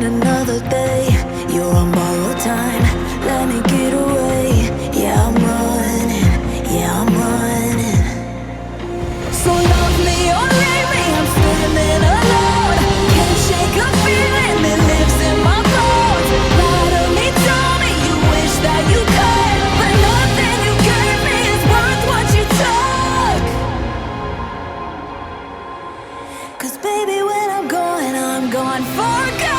another day. You're on borrowed time, let me get away. Yeah, I'm running, yeah, I'm running. So love me or leave me, I'm feeling alone. Can't shake a feeling that lives in my bones. Lie to me, tell me you wish that you could, but nothing you gave me is worth what you took. 'Cause baby, when I'm gone for good.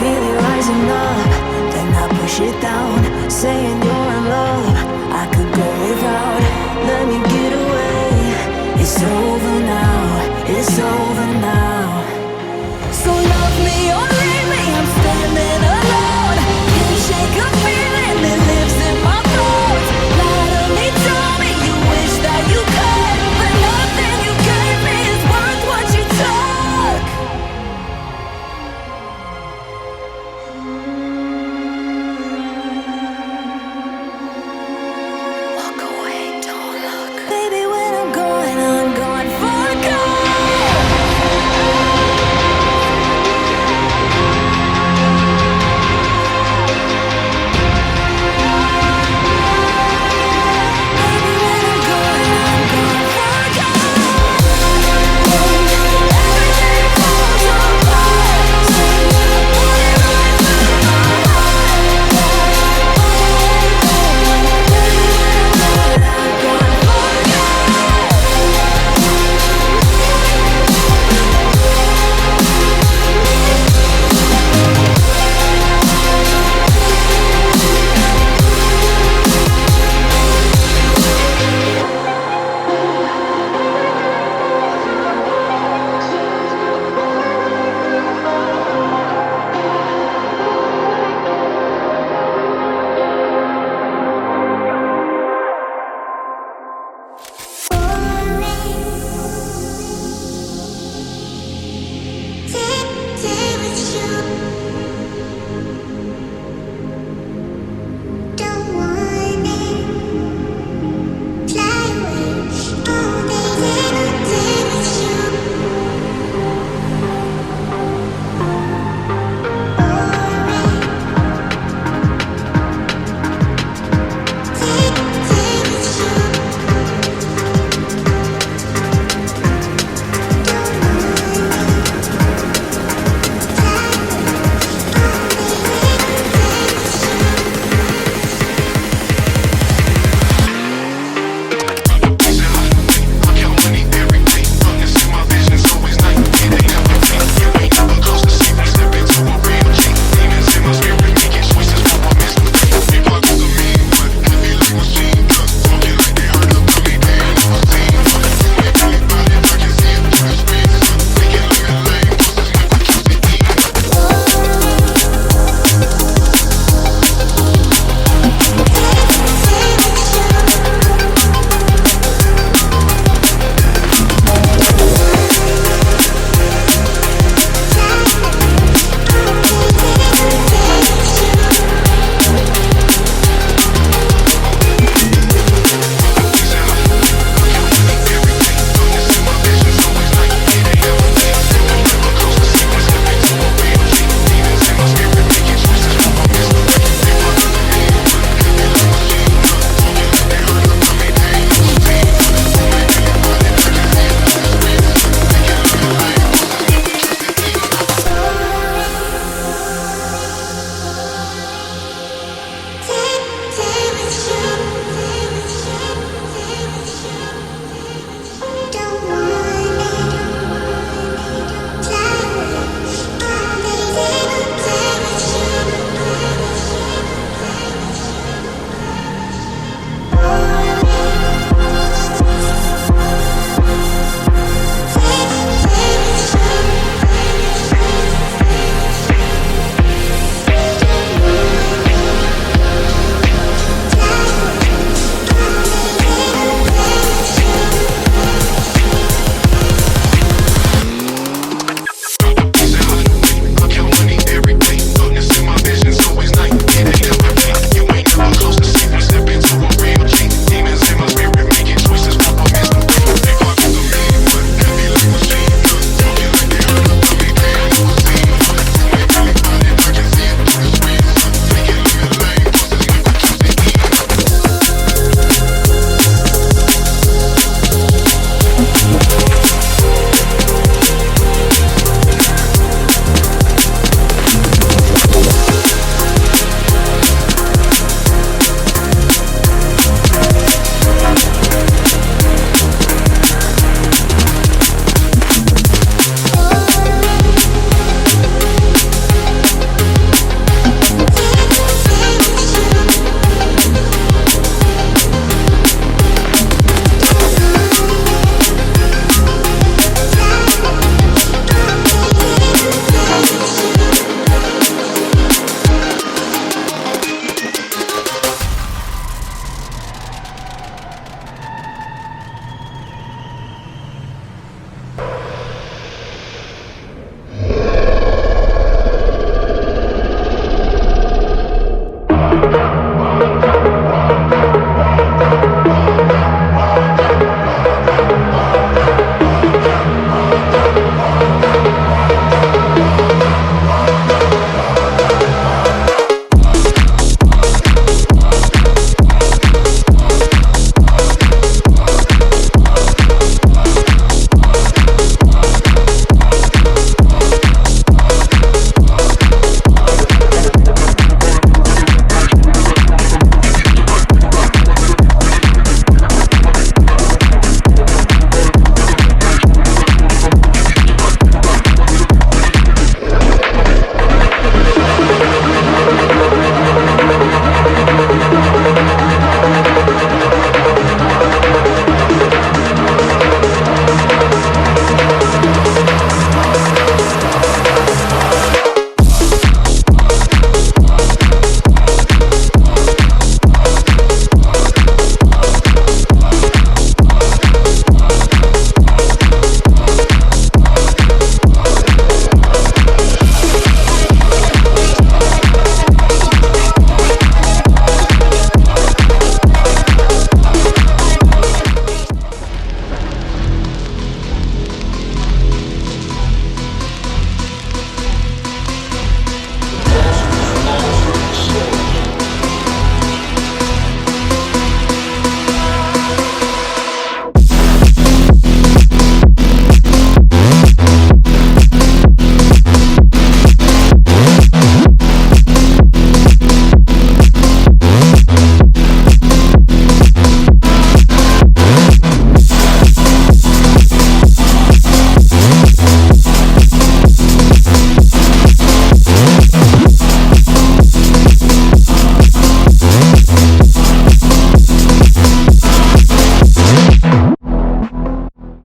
Feel it rising up, then I push it down, saying you're in love. I could go without, let me get away. It's over now, it's over now. So love me or